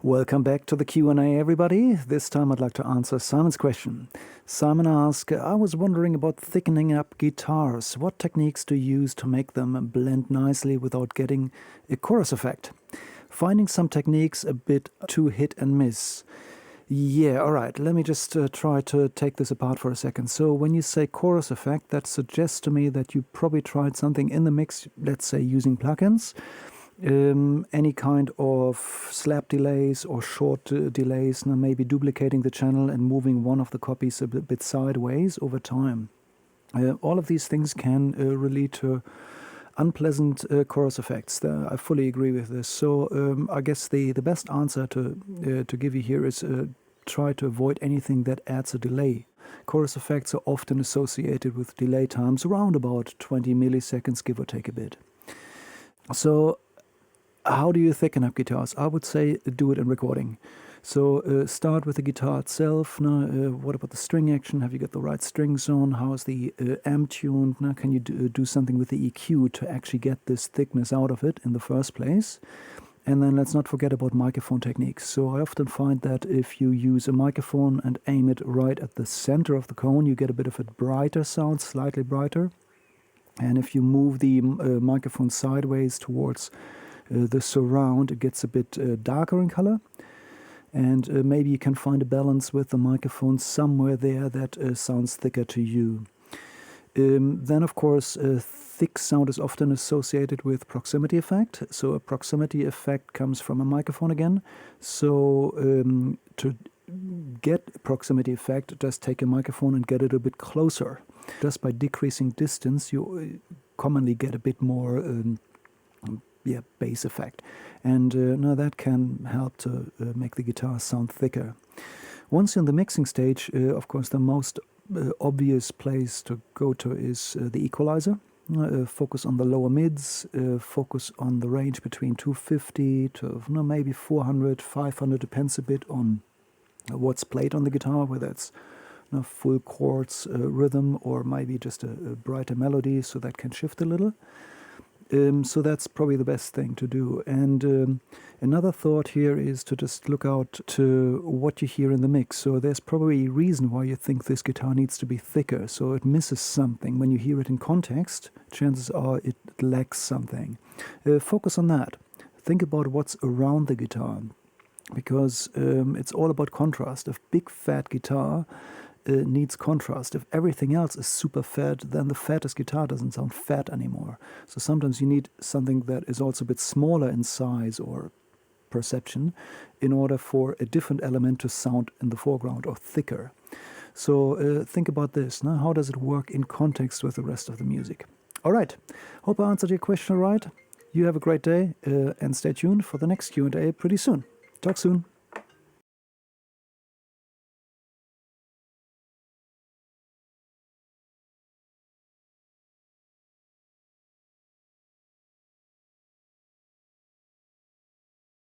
Welcome back to the Q&A, everybody. This time I'd like to answer Simon's question. Simon asked, I was wondering about thickening up guitars. What techniques do you use to make them blend nicely without getting a chorus effect? Finding some techniques a bit too hit and miss. Yeah, all right. Let me just try to take this apart for a second. So when you say chorus effect, that suggests to me that you probably tried something in the mix, let's say using plugins. Any kind of slap delays or short delays, now maybe duplicating the channel and moving one of the copies a bit sideways over time. All of these things can lead to unpleasant chorus effects. I fully agree with this. So I guess the best answer to give you here is try to avoid anything that adds a delay. Chorus effects are often associated with delay times around about 20 milliseconds, give or take a bit. So how do you thicken up guitars? I would say do it in recording. So start with the guitar itself. Now, what about the string action? Have you got the right strings on? How is the amp tuned? Now, can you do something with the EQ to actually get this thickness out of it in the first place? And then let's not forget about microphone techniques. So I often find that if you use a microphone and aim it right at the center of the cone, you get a bit of a brighter sound, slightly brighter. And if you move the microphone sideways towards the surround, it gets a bit darker in color. And maybe you can find a balance with the microphone somewhere there that sounds thicker to you. Then, of course, thick sound is often associated with proximity effect. So a proximity effect comes from a microphone again. So to get proximity effect, just take a microphone and get it a bit closer. Just by decreasing distance, you commonly get a bit more bass effect. And now that can help to make the guitar sound thicker. Once you're in the mixing stage, of course, the most obvious place to go to is the equalizer. Focus on the lower mids, focus on the range between 250 to maybe 400, 500, depends a bit on what's played on the guitar, whether it's full chords rhythm or maybe just a brighter melody, so that can shift a little. So that's probably the best thing to do. And another thought here is to just look out to what you hear in the mix. So there's probably a reason why you think this guitar needs to be thicker. So it misses something. When you hear it in context, chances are it lacks something. Focus on that. Think about what's around the guitar, because it's all about contrast. A big fat guitar needs contrast. If everything else is super fat, then the fattest guitar doesn't sound fat anymore. So sometimes you need something that is also a bit smaller in size or perception in order for a different element to sound in the foreground or thicker. So think about this. Now, how does it work in context with the rest of the music? All right. Hope I answered your question all right. You have a great day and stay tuned for the next Q&A pretty soon. Talk soon.